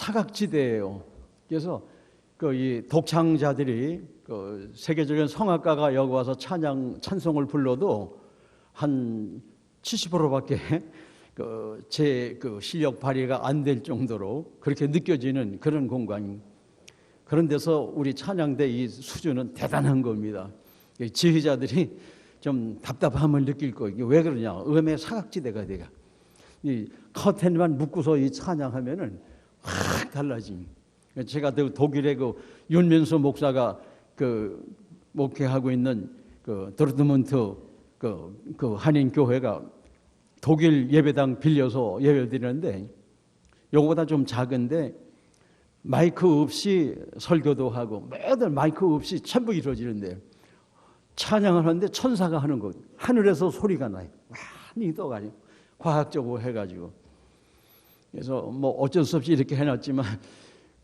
사각지대예요. 그래서 이 독창자들이 세계적인 성악가가 여기 와서 찬송을 불러도 한 70%밖에 제 실력 발휘가 안 될 정도로 그렇게 느껴지는 그런 공간. 그런 데서 우리 찬양대 이 수준은 대단한 겁니다. 지휘자들이 좀 답답함을 느낄 거예요. 이게 왜 그러냐? 음의 사각지대가 돼가. 이 커튼만 묶고서 이 찬양하면은 확 달라짐. 제가 독일의 윤민수 목사가 목회하고 있는 도르트문트 한인 교회가 독일 예배당 빌려서 예배 드리는데 요거보다 좀 작은데 마이크 없이 설교도 하고 매달 마이크 없이 전부 이루어지는데 찬양을 하는데 천사가 하는 거 하늘에서 소리가 나요. 많이 떠가지고 과학적으로 해가지고 그래서 어쩔 수 없이 이렇게 해놨지만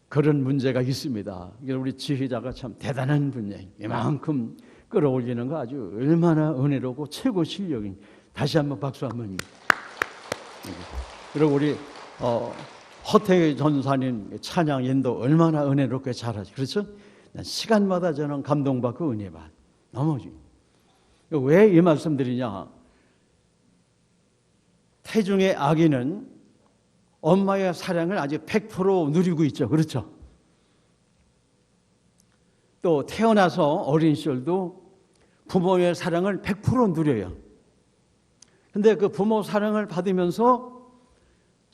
그런 문제가 있습니다. 우리 지휘자가 참 대단한 분이에요. 이만큼 끌어올리는 거 아주 얼마나 은혜롭고 최고 실력인. 다시 한번 박수 한번. 그리고 우리 허태희 전사님 찬양 인도 얼마나 은혜롭게 잘하죠. 그렇죠? 시간마다 저는 감동받고 은혜 받. 너무지. 왜 이 말씀 드리냐? 태중의 아기는 엄마의 사랑을 아직 100% 누리고 있죠. 그렇죠? 또 태어나서 어린 시절도 부모의 사랑을 100% 누려요. 근데 그 부모 사랑을 받으면서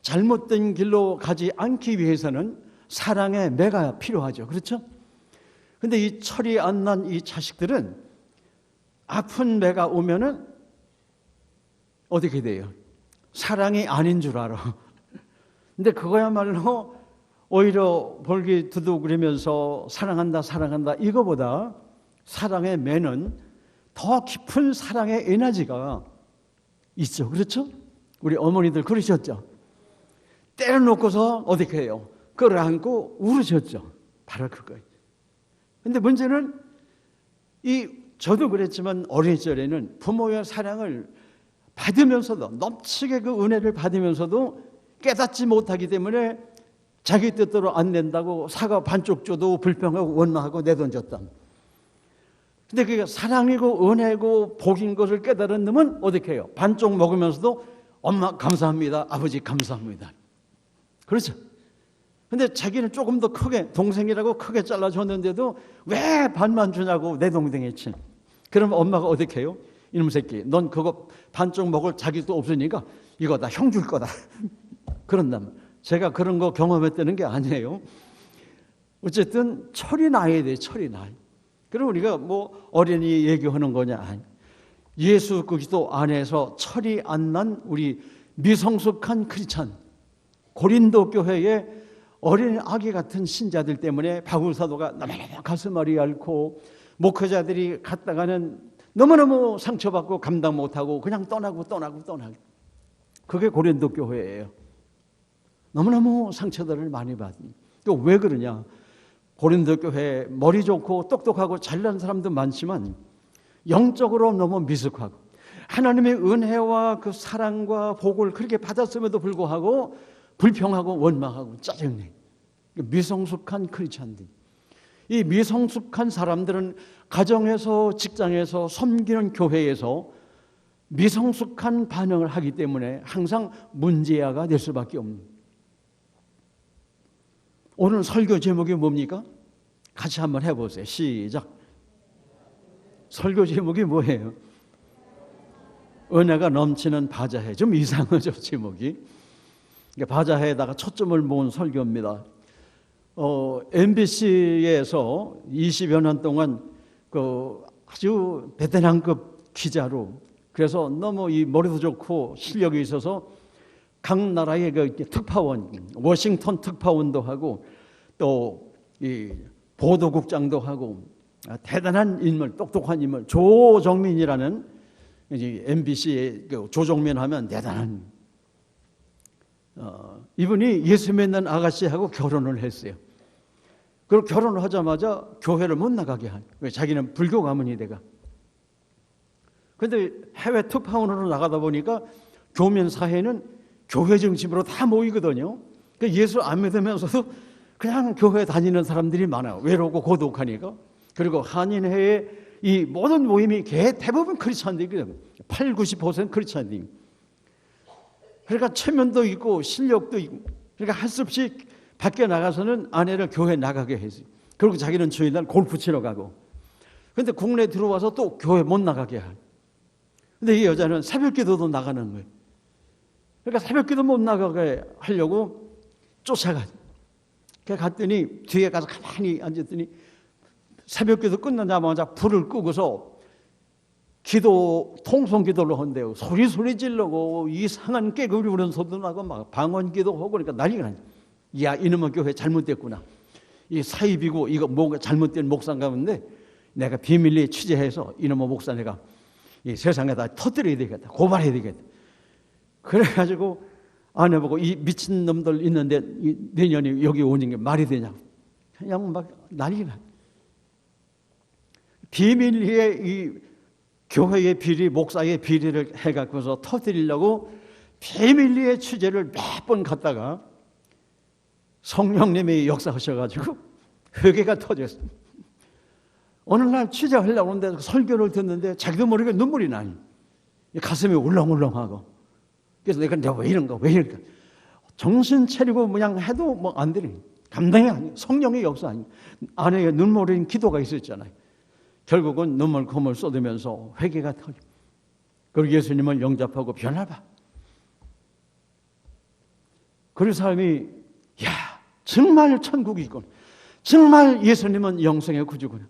잘못된 길로 가지 않기 위해서는 사랑의 매가 필요하죠. 그렇죠? 근데 이 철이 안 난 이 자식들은 아픈 매가 오면은 어떻게 돼요? 사랑이 아닌 줄 알아. 근데 그거야말로 오히려 볼기 두둑거리면서 사랑한다 사랑한다 이거보다 사랑의 매는 더 깊은 사랑의 에너지가 있죠. 그렇죠? 우리 어머니들 그러셨죠? 때려놓고서 어떻게 해요? 끌어안고 울으셨죠. 바로 그거예요. 근데 문제는 저도 그랬지만 어린 시절에는 부모의 사랑을 받으면서도 넘치게 그 은혜를 받으면서도 깨닫지 못하기 때문에 자기 뜻대로 안 된다고 사과 반쪽 줘도 불평하고 원망하고 내던졌다. 근데 그게 사랑이고 은혜고 복인 것을 깨달은 놈은 어떻게 해요? 반쪽 먹으면서도 엄마 감사합니다. 아버지 감사합니다. 그렇죠? 근데 자기는 조금 더 크게 동생이라고 크게 잘라줬는데도 왜 반만 주냐고 내 동생이 친. 그럼 엄마가 어떻게 해요? 이놈 새끼 넌 그거 반쪽 먹을 자기도 없으니까 이거 다 형 줄 거다. 그런다면 제가 그런 거 경험했다는 게 아니에요. 어쨌든 철이 나야 돼. 철이 나. 그럼 우리가 어린이 얘기하는 거냐? 아니. 예수 그리스도 안에서 철이 안 난 우리 미성숙한 크리스찬 고린도 교회의 어린 아기 같은 신자들 때문에 바울 사도가 너무너무 가슴앓이 앓고 목회자들이 갔다가는 너무너무 상처받고 감당 못하고 그냥 떠나고. 그게 고린도 교회예요. 너무너무 상처들을 많이 받니. 또 왜 그러냐? 고린도 교회 머리 좋고 똑똑하고 잘난 사람도 많지만 영적으로 너무 미숙하고 하나님의 은혜와 그 사랑과 복을 그렇게 받았음에도 불구하고 불평하고 원망하고 짜증내. 미성숙한 크리스찬들. 이 미성숙한 사람들은 가정에서 직장에서 섬기는 교회에서 미성숙한 반응을 하기 때문에 항상 문제아가 될 수밖에 없는. 오늘 설교 제목이 뭡니까? 같이 한번 해보세요. 시작. 설교 제목이 뭐예요? 은혜가 넘치는 바자회. 좀 이상하죠, 제목이. 바자회에다가 초점을 모은 설교입니다. MBC에서 20여 년 동안 아주 베테랑급 기자로, 그래서 너무 이 머리도 좋고 실력이 있어서 각 나라의 특파원, 워싱턴 특파원도 하고 또 이 보도국장도 하고 대단한 인물, 똑똑한 인물, 조정민이라는 MBC의 조정민 하면 대단한 이분이 예수 믿는 아가씨하고 결혼을 했어요. 그리고 결혼을 하자마자 교회를 못 나가게 한. 자기는 불교 가문이 돼가. 그런데 해외 특파원으로 나가다 보니까 교민 사회는 교회 중심으로 다 모이거든요. 그 예수 안 믿으면서도 그냥 교회 다니는 사람들이 많아요. 외롭고 고독하니까. 그리고 한인회의 이 모든 모임이 대부분 크리스찬들이거든요. 80~90% 크리스찬들. 그러니까 체면도 있고 실력도 있고, 그러니까 할 수 없이 밖에 나가서는 아내를 교회 나가게 했어요. 그리고 자기는 주일날 골프 치러 가고. 근데 국내 들어와서 또 교회 못 나가게 하고. 근데 이 여자는 새벽 기도도 나가는 거예요. 그러니까 새벽 기도 못 나가게 하려고 쫓아가요. 갔더니 뒤에 가서 가만히 앉았더니 새벽 기도 끝나자마자 불을 끄고서 통성 기도를 한대요. 소리 지르고 이상한 깨구리 우는 소리도 나고 막 방언 기도하고 그러니까 난리가 나요. 야, 이놈의 교회 잘못됐구나. 이 사입이고 이거 뭐가 잘못된 목사인가 본데 내가 비밀리에 취재해서 이놈의 목사 내가 이 세상에다 터뜨려야 되겠다. 고발해야 되겠다. 그래가지고 아내보고 이 미친 놈들 있는데 내년에 여기 오는 게 말이 되냐고. 그냥 막 난리가 나요. 비밀리에 이 교회의 비리, 목사의 비리를 해갖고서 터뜨리려고 비밀리에 취재를 몇 번 갔다가 성령님이 역사하셔가지고 회개가 터졌어요. 어느 날 취재하려고 하는데 설교를 듣는데 자기도 모르게 눈물이 나요. 가슴이 울렁울렁하고. 그래서 내가 왜 이런가 정신 차리고 그냥 해도 뭐 안 되는 감당이 아니에요. 성령의 역사 아니에요. 아내의 눈물인 기도가 있었잖아요. 결국은 눈물 콧물 쏟으면서 회개가 터져. 그리고 예수님을 영접하고 변화봐. 그런 사람이 야 정말 천국이 있구나. 정말 예수님은 영생의 구주구나.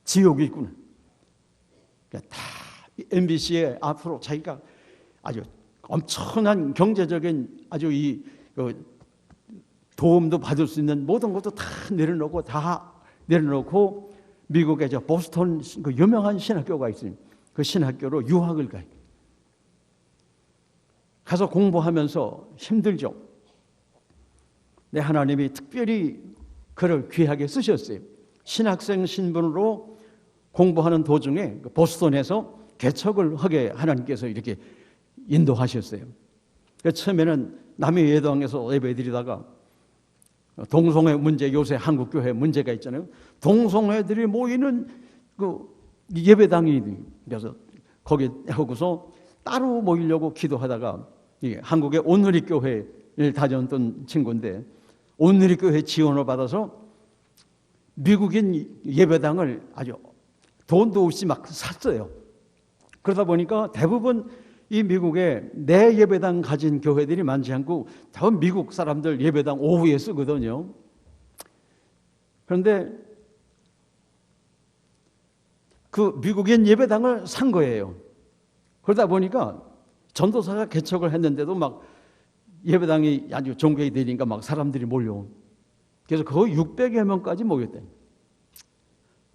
지옥이 있구나. 그러니까 다 MBC에 앞으로 자기가 아주 엄청난 경제적인 아주 도움도 받을 수 있는 모든 것도 다 내려놓고 미국의 보스턴 그 유명한 신학교가 있어요. 그 신학교로 유학을 가요. 가서 공부하면서 힘들죠. 네, 하나님이 특별히 그를 귀하게 쓰셨어요. 신학생 신분으로 공부하는 도중에 보스턴에서 개척을 하게 하나님께서 이렇게 인도하셨어요. 처음에는 남의 예당에서 예배드리다가 동성애 문제, 요새 한국 교회 문제가 있잖아요. 동성애들이 모이는 그 예배당이 그래서 거기 하고서 따로 모이려고 기도하다가 한국의 온누리 교회를 다녔던 친구인데 온누리 교회 지원을 받아서 미국인 예배당을 아주 돈도 없이 막 샀어요. 그러다 보니까 대부분 이 미국에 내 예배당 가진 교회들이 많지 않고 다 미국 사람들 예배당 오후에 쓰거든요. 그런데 그 미국인 예배당을 산 거예요. 그러다 보니까 전도사가 개척을 했는데도 막 예배당이 아주 존경이 되니까 막 사람들이 몰려온. 그래서 거의 600여 명까지 모였대.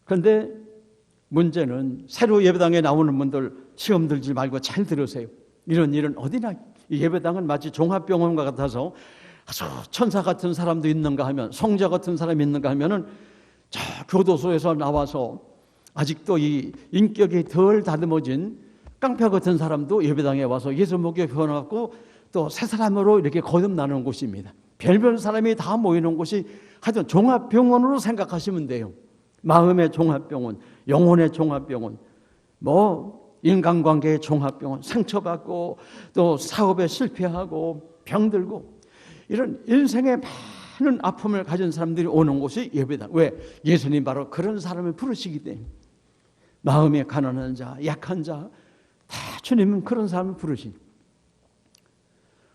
그런데 문제는 새로 예배당에 나오는 분들 시험 들지 말고 잘 들으세요. 이런 일은 어디나. 이 예배당은 마치 종합병원과 같아서 아주 천사 같은 사람도 있는가 하면 성자 같은 사람이 있는가 하면은 저 교도소에서 나와서 아직도 이 인격이 덜 다듬어진 깡패 같은 사람도 예배당에 와서 예수 목에 변화하고 또 새 사람으로 이렇게 거듭나는 곳입니다. 별별 사람이 다 모이는 곳이 하여튼 종합병원으로 생각하시면 돼요. 마음의 종합병원, 영혼의 종합병원, 뭐 인간관계의 종합병원, 상처받고 또 사업에 실패하고 병들고 이런 인생의 많은 아픔을 가진 사람들이 오는 곳이 예배당. 왜? 예수님 바로 그런 사람을 부르시기 때문에. 마음에 가난한 자, 약한 자, 다 주님은 그런 사람을 부르시니.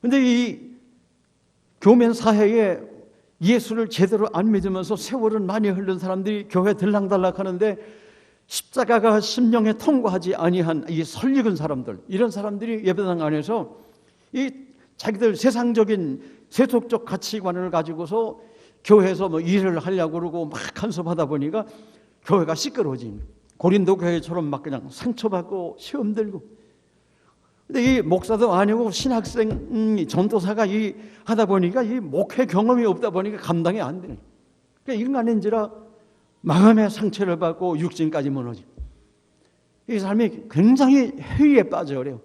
그런데 이 교면 사회에 예수를 제대로 안 믿으면서 세월은 많이 흐른 사람들이 교회 들락달락 하는데 십자가가 심령에 통과하지 아니한 이 설익은 사람들, 이런 사람들이 예배당 안에서 이 자기들 세상적인 세속적 가치관을 가지고서 교회에서 뭐 일을 하려고 그러고 막 간섭하다 보니까 교회가 시끄러워진, 고린도 교회처럼 막 그냥 상처받고 시험 들고. 근데 이 목사도 아니고 신학생 전도사가 하다 보니까 이 목회 경험이 없다 보니까 감당이 안 되는. 그러니까 인간인지라 마음의 상처를 받고 육신까지 무너지. 이 사람이 굉장히 회의에 빠져요.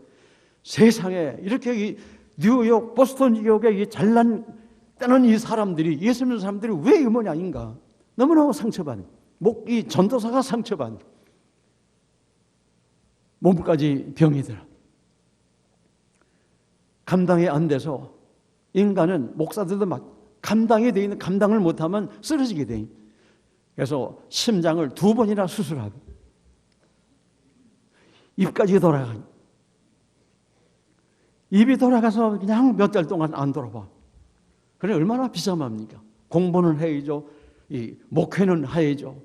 세상에 이렇게 이 뉴욕, 보스턴 지역의 이 잘난 때는 이 사람들이, 예수 믿는 사람들이 왜 이 모양인가? 너무너무 상처받은, 이 전도사가 상처받은, 몸까지 병이 들어 감당이 안 돼서 인간은, 목사들도 막 감당이 돼 있는, 감당을 못하면 쓰러지게 돼. 그래서 심장을 2번이나 수술하고 입까지 돌아가. 입이 돌아가서 그냥 몇 달 동안 안 돌아봐. 그래 얼마나 비참합니까? 공부는 해야죠. 이 목회는 해야죠.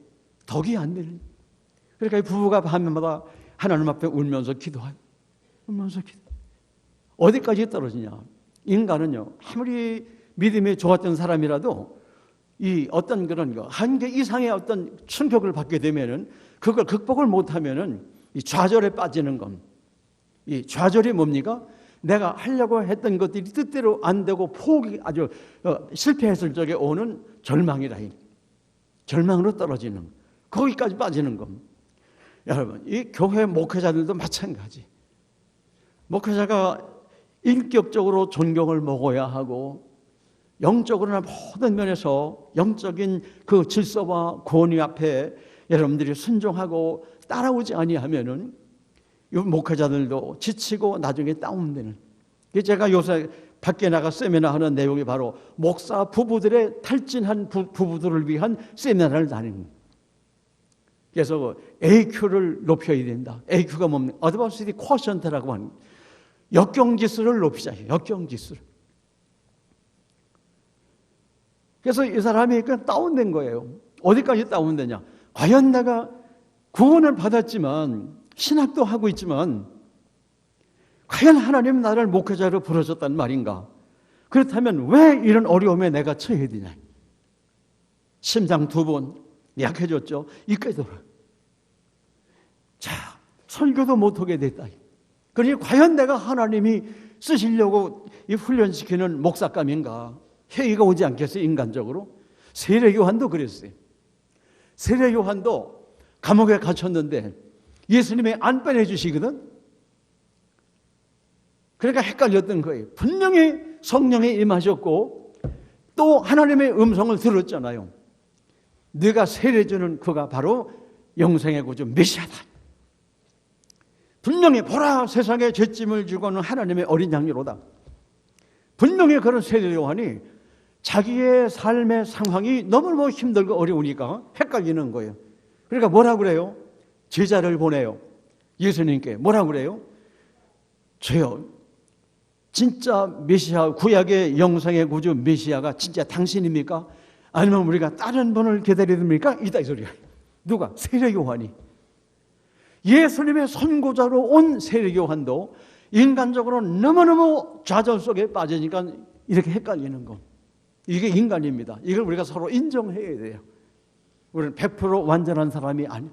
덕이 안 되는. 그러니까 이 부부가 밤마다 하나님 앞에 울면서 기도해요. 울면서 기도. 어디까지 떨어지냐? 인간은요, 아무리 믿음이 좋았던 사람이라도 이 어떤 그런 거, 한계 이상의 어떤 충격을 받게 되면은, 그걸 극복을 못하면은 이 좌절에 빠지는 겁니다. 이 좌절이 뭡니까? 내가 하려고 했던 것들이 뜻대로 안 되고 아주 실패했을 적에 오는 절망이라. 절망으로 떨어지는, 거기까지 빠지는 겁니다. 여러분, 이 교회 목회자들도 마찬가지. 목회자가 인격적으로 존경을 먹어야 하고, 영적으로나 모든 면에서 영적인 그 질서와 권위 앞에 여러분들이 순종하고 따라오지 아니하면은 이 목회자들도 지치고 나중에 다운되는. 제가 요새 밖에 나가 세미나 하는 내용이 바로 목사 부부들의 탈진한 부부들을 위한 세미나를 다니는 거예요. 그래서 AQ를 높여야 된다. AQ가 뭡니까? 어드밴스드 쿼션트라고 하는, 역경지수를 높이자. 역경지수를. 그래서 이 사람이 그냥 다운된 거예요. 어디까지 다운되냐? 과연 내가 구원을 받았지만, 신학도 하고 있지만, 과연 하나님 나를 목회자로 부르셨단 말인가? 그렇다면 왜 이런 어려움에 내가 처해야 되냐? 심장 2번 약해졌죠. 이까지 돌아. 자, 설교도 못하게 됐다. 그러니 과연 내가 하나님이 쓰시려고 이 훈련시키는 목사감인가? 회의가 오지 않겠어요, 인간적으로? 세례요한도 그랬어요. 세례요한도 감옥에 갇혔는데 예수님이 안 빼내주시거든? 그러니까 헷갈렸던 거예요. 분명히 성령이 임하셨고 또 하나님의 음성을 들었잖아요. 네가 세례주는 그가 바로 영생의 구주 메시아다. 분명히 보라, 세상에 죄짐을 지고는 하나님의 어린 양이로다. 분명히 그런 세례요한이 자기의 삶의 상황이 너무너무 힘들고 어려우니까 헷갈리는 거예요. 그러니까 뭐라고 그래요? 제자를 보내요. 예수님께 뭐라고 그래요? 저요, 진짜 메시아, 구약의 영생의 구주 메시아가 진짜 당신입니까? 아니면 우리가 다른 분을 기다려야 됩니까? 이다 이 소리야. 누가? 세례요한이. 예수님의 선고자로 온 세례요한도 인간적으로 너무너무 좌절 속에 빠지니까 이렇게 헷갈리는 거. 이게 인간입니다. 이걸 우리가 서로 인정해야 돼요. 우리는 100% 완전한 사람이 아니에요.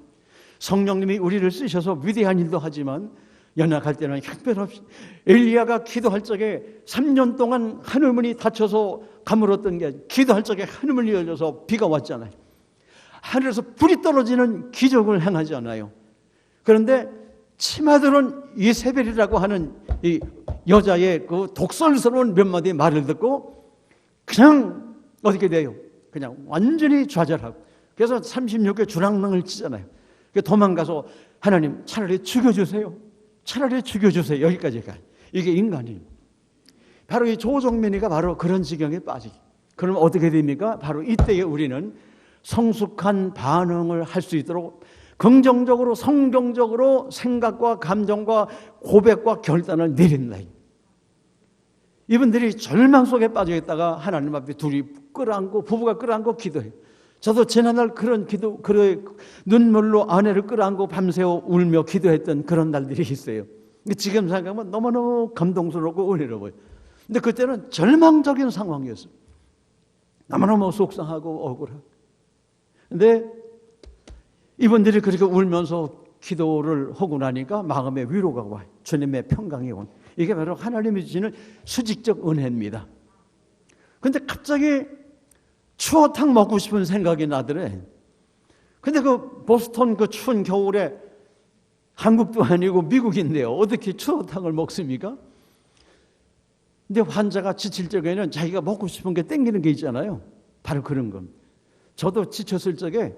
성령님이 우리를 쓰셔서 위대한 일도 하지만 연약할 때는 형편없이, 엘리야가 기도할 적에 3년 동안 하늘문이 닫혀서 가물었던 게 기도할 적에 하늘문이 열려서 비가 왔잖아요. 하늘에서 불이 떨어지는 기적을 행하지 않아요. 그런데 치마드론 이세벨이라고 하는 이 여자의 그 독설스러운 몇 마디의 말을 듣고 그냥 어떻게 돼요? 그냥 완전히 좌절하고, 그래서 36개 주랑랑을 치잖아요. 도망가서 하나님 차라리 죽여주세요. 차라리 죽여주세요. 여기까지 가요. 이게 인간이에요. 바로 이 조정민이가 바로 그런 지경에 빠지기. 그럼 어떻게 됩니까? 바로 이때에 우리는 성숙한 반응을 할 수 있도록 긍정적으로, 성경적으로 생각과 감정과 고백과 결단을 내린다. 이분들이 절망 속에 빠져 있다가 하나님 앞에 둘이 끌어안고, 부부가 끌어안고 기도해요. 저도 지난날 그런 눈물로 아내를 끌어안고 밤새워 울며 기도했던 그런 날들이 있어요. 지금 생각하면 너무너무 감동스럽고 은혜로워요. 근데 그때는 절망적인 상황이었어요. 너무너무 속상하고 억울하고. 근데 이분들이 그렇게 울면서 기도를 하고 나니까 마음에 위로가 와요. 주님의 평강이 온. 이게 바로 하나님이 주시는 수직적 은혜입니다. 근데 갑자기 추어탕 먹고 싶은 생각이 나더래. 근데 그 보스턴 그 추운 겨울에 한국도 아니고 미국인데요. 어떻게 추어탕을 먹습니까? 근데 환자가 지칠 적에는 자기가 먹고 싶은 게 땡기는 게 있잖아요. 바로 그런 겁니다. 저도 지쳤을 적에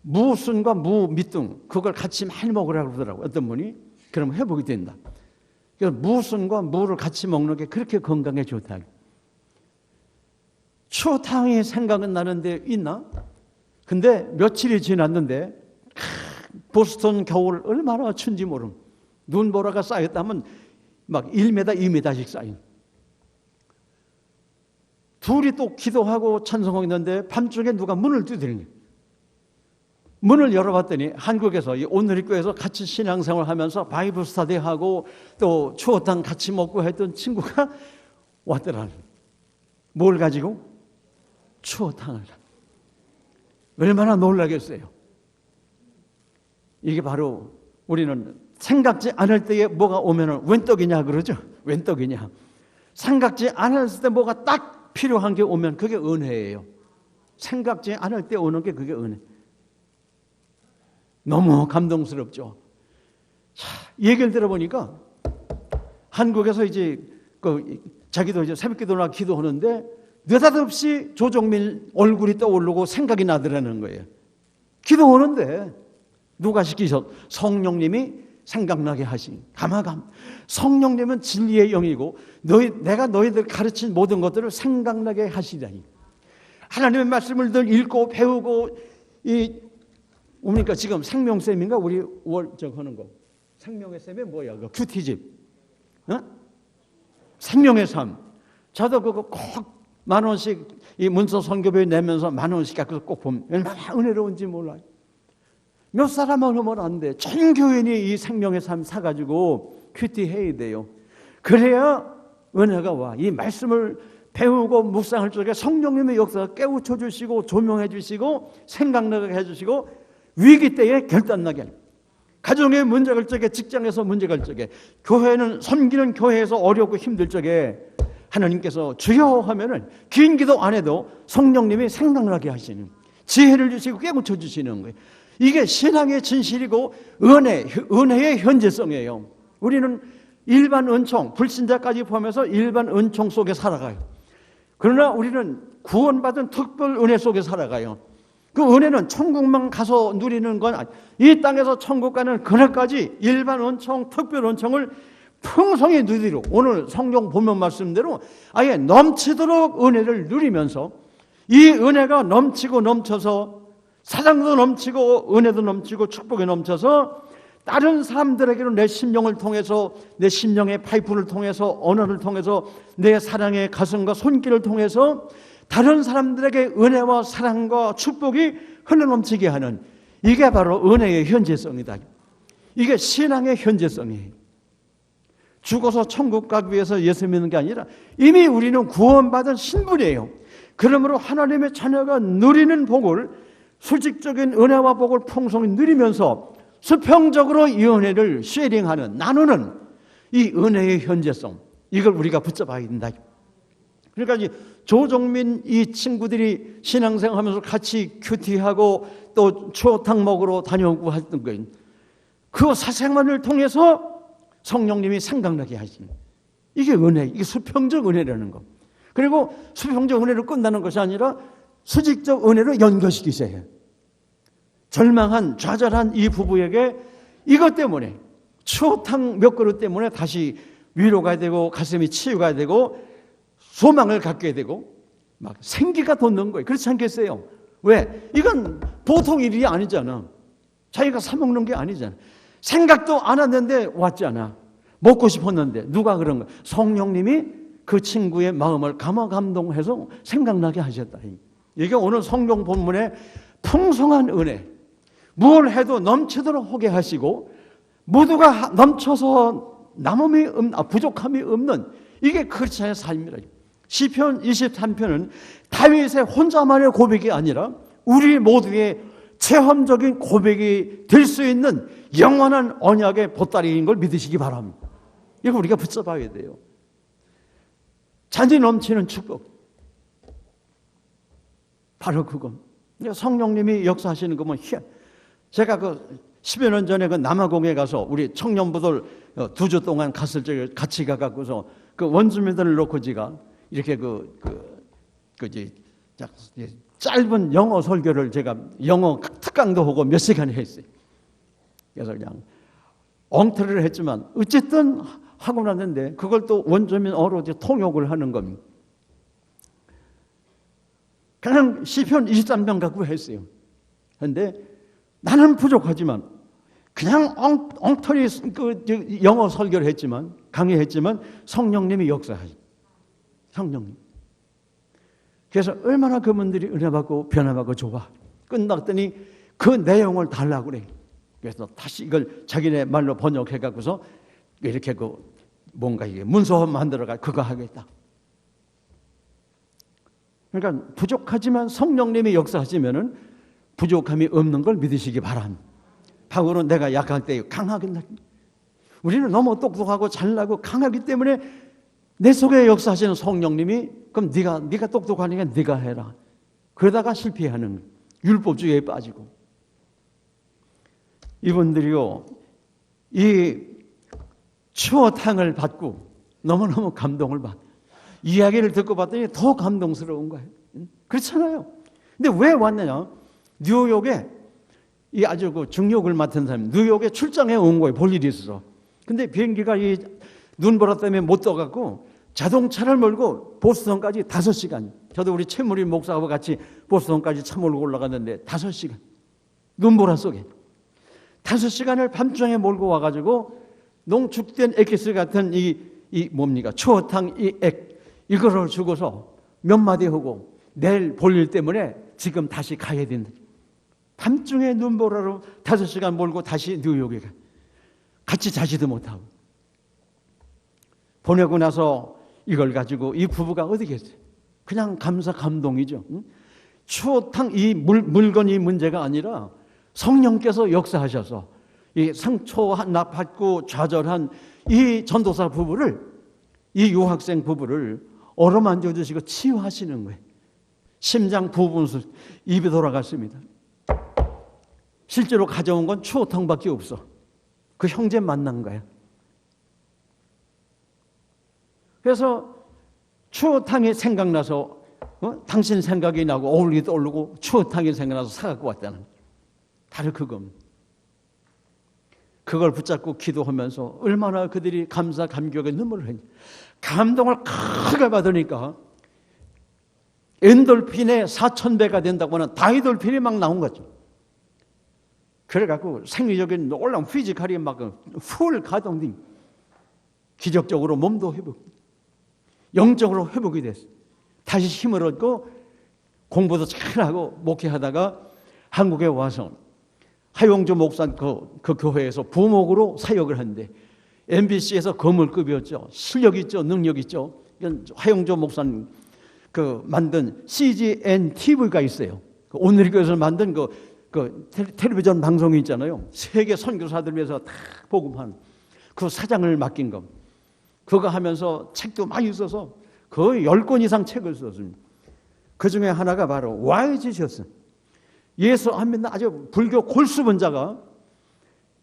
무순과 무미뚱 그걸 같이 많이 먹으라고 그러더라고요. 어떤 분이. 그러면 회복이 된다. 그래서 무순과 무를 같이 먹는 게 그렇게 건강에 좋다. 추어탕이 생각은 나는데 있나? 근데 며칠이 지났는데 보스턴 겨울 얼마나 춘지 모름. 눈보라가 쌓였다면 막 1m, 2m씩 쌓인. 둘이 또 기도하고 찬송하고 있는데 밤중에 누가 문을 두드리는 거예요. 문을 열어봤더니 한국에서 이 온누리교회에서 같이 신앙생활 하면서 바이블 스터디하고 또 추어탕 같이 먹고 했던 친구가 왔더라고요. 뭘 가지고? 추어탕을. 얼마나 놀라겠어요. 이게 바로 우리는 생각지 않을 때에 뭐가 오면은 웬 떡이냐 그러죠. 웬 떡이냐. 생각지 않았을 때 뭐가 딱 필요한 게 오면 그게 은혜예요. 생각지 않을 때 오는 게 그게 은혜. 너무 감동스럽죠. 자, 얘기를 들어보니까 한국에서 이제 자기도 이제 새벽기도나 기도하는데 느닷없이 조정민 얼굴이 떠오르고 생각이 나더라는 거예요. 기도하는데 누가 시키셨? 성령님이 생각나게 하신. 가마감. 성령님은 진리의 영이고 내가 너희들 가르친 모든 것들을 생각나게 하시다니. 하나님의 말씀을 늘 읽고 배우고 뭡니까 지금 생명쌤인가 우리 하는 거. 생명의 쌤이 뭐야? 그 큐티집. 어? 생명의 삶. 저도 그거 꼭 10,000원씩 이 문서 선교비에 내면서 10,000원씩 갖고서 꼭 보면 얼마나 은혜로운지 몰라요. 몇 사람만 하면 안 돼. 전 교인이 이 생명의 삶 사가지고 큐티 해야 돼요. 그래야 은혜가 와. 이 말씀을 배우고 묵상할 적에 성령님의 역사가 깨우쳐 주시고 조명해 주시고 생각나게 해주시고 위기 때에 결단나게. 가정에 문제가 올 적에, 직장에서 문제가 올 적에, 교회는 섬기는 교회에서 어렵고 힘들 적에 하나님께서 주여 하면은 긴 기도 안 해도 성령님이 생각나게 하시는, 지혜를 주시고 깨우쳐 주시는 거예요. 이게 신앙의 진실이고 은혜의 현재성이에요. 우리는 일반 은총, 불신자까지 포함해서 일반 은총 속에 살아가요. 그러나 우리는 구원받은 특별 은혜 속에 살아가요. 그 은혜는 천국만 가서 누리는 건 아니에요. 이 땅에서 천국 가는 그날까지 일반 은총, 특별 은총을 풍성히 누리로, 오늘 성경 본문 말씀대로 아예 넘치도록 은혜를 누리면서 이 은혜가 넘치고 넘쳐서 사랑도 넘치고 은혜도 넘치고 축복이 넘쳐서 다른 사람들에게는 내 심령을 통해서, 내 심령의 파이프를 통해서, 언어를 통해서, 내 사랑의 가슴과 손길을 통해서 다른 사람들에게 은혜와 사랑과 축복이 흘러넘치게 하는, 이게 바로 은혜의 현재성이다. 이게 신앙의 현재성이에요. 죽어서 천국 가기 위해서 예수 믿는 게 아니라 이미 우리는 구원받은 신분이에요. 그러므로 하나님의 자녀가 누리는 복을, 수직적인 은혜와 복을 풍성히 누리면서 수평적으로 이 은혜를 쉐어링하는, 나누는 이 은혜의 현재성, 이걸 우리가 붙잡아야 된다. 그러니까 이제 조정민 이 친구들이 신앙생활하면서 같이 큐티하고 또 추어탕 먹으러 다녀오고 했던 거예요. 그 사생활을 통해서 성령님이 생각나게 하시는, 이게 은혜, 이게 수평적 은혜라는 거. 그리고 수평적 은혜로 끝나는 것이 아니라 수직적 은혜로 연결시키셔야 해요. 절망한, 좌절한 이 부부에게 이것 때문에, 추어탕 몇 그릇 때문에 다시 위로가 되고 가슴이 치유가 되고 소망을 갖게 되고 막 생기가 돋는 거예요. 그렇지 않겠어요? 왜? 이건 보통 일이 아니잖아. 자기가 사먹는 게 아니잖아. 생각도 안 했는데 왔잖아. 먹고 싶었는데. 누가 그런 거야? 성령님이 그 친구의 마음을 감화감동해서 생각나게 하셨다. 이게 오늘 성경 본문의 풍성한 은혜. 뭘 해도 넘치도록 하게 하시고 모두가 넘쳐서 부족함이 없는, 이게 크리스찬의 삶이라. 시편 23편은 다윗의 혼자만의 고백이 아니라 우리 모두의 체험적인 고백이 될 수 있는 영원한 언약의 보따리인 걸 믿으시기 바랍니다. 이거 우리가 붙잡아야 돼요. 잔이 넘치는 축복, 바로 그거. 성령님이 역사하시는 거면 제가 그 10여 년 전에 그 남아공에 가서 우리 청년부들 2주 동안 갔을 적에 같이 가갖고서 그 원주민들을 놓고 제가 이렇게 짧은 영어 설교를 제가 영어 특강도 하고 몇 시간 했어요. 그래서 그냥 엉터리를 했지만 어쨌든 하고 났는데 그걸 또 원주민어로 통역을 하는 겁니다. 그냥 시편 23편 갖고 했어요. 그런데 나는 부족하지만 그냥 엉터리 영어 설교를 했지만 강의했지만 성령님이 역사하시. 성령님. 그래서 얼마나 그분들이 은혜받고 변화받고 좋아. 끝났더니 그 내용을 달라고 그래. 그래서 다시 이걸 자기네 말로 번역해 갖고서 이렇게 뭔가 이게 문서 만들어가 그거 하겠다. 그러니까 부족하지만 성령님이 역사하시면은 부족함이 없는 걸 믿으시기 바랍니다. 바울은 내가 약할 때 강하게 우리는 너무 똑똑하고 잘나고 강하기 때문에 내 속에 역사하시는 성령님이 그럼 네가 똑똑하니까 네가 해라. 그러다가 실패하는 율법주의에 빠지고 이분들이요 이 추어탕을 받고 너무너무 감동을 받. 이야기를 듣고 봤더니 더 감동스러운 거예요. 그렇잖아요. 근데 왜 왔느냐? 뉴욕에 이 아주 중역을 맡은 사람이 뉴욕에 출장해 온 거예요. 볼 일이 있어서. 근데 비행기가 이 눈보라 때문에 못 떠갖고 자동차를 몰고 보스턴까지 5시간. 저도 우리 최무리 목사하고 같이 보스턴까지 차 몰고 올라갔는데 5시간. 눈보라 속에. 5시간을 밤중에 몰고 와가지고 농축된 엑기스 같은 추어탕 이거를 주고서 몇 마디 하고 내일 볼 일 때문에 지금 다시 가야 된다. 밤중에 눈보라로 5시간 몰고 다시 뉴욕에 가. 같이 자지도 못하고. 보내고 나서 이걸 가지고 이 부부가 어디 계세요? 그냥 감동이죠. 추어탕 이 물건이 문제가 아니라 성령께서 역사하셔서 이 상처 하나 받고 좌절한 이 전도사 부부를 이 유학생 부부를 어루만져 주시고 치유하시는 거예요. 심장 부분술 입이 돌아갔습니다. 실제로 가져온 건 추어탕밖에 없어. 그 형제 만난 거야. 그래서 추어탕이 생각나서 당신 생각이 나고 어울리 떠오르고 추어탕이 생각나서 사갖고 왔다는 바로 그겁니다. 그걸 붙잡고 기도하면서 얼마나 그들이 감사 감격의 눈물을 흘리냐. 감동을 크게 받으니까 엔돌핀의 4,000배가 된다고 하는 다이돌핀이 막 나온 거죠. 그래갖고 생리적인 놀라운 피지컬이 막 풀 가동된 기적적으로 몸도 회복, 영적으로 회복이 됐어요. 다시 힘을 얻고 공부도 잘하고 목회하다가 한국에 와서 하용조 목사 그 교회에서 부목으로 사역을 하는데 MBC에서 거물급이었죠. 실력 있죠, 능력 있죠. 하용조 목사님 만든 CGN TV가 있어요. 오늘의 교회에서 만든 텔레비전 방송이 있잖아요. 세계 선교사들 위해서 다 복음하는 그 사장을 맡긴 겁니다. 그거 하면서 책도 많이 써서 거의 10권 이상 책을 썼습니다. 그 중에 하나가 바로 YG셨어요. 예수 안 믿는 아주 불교 골수분자가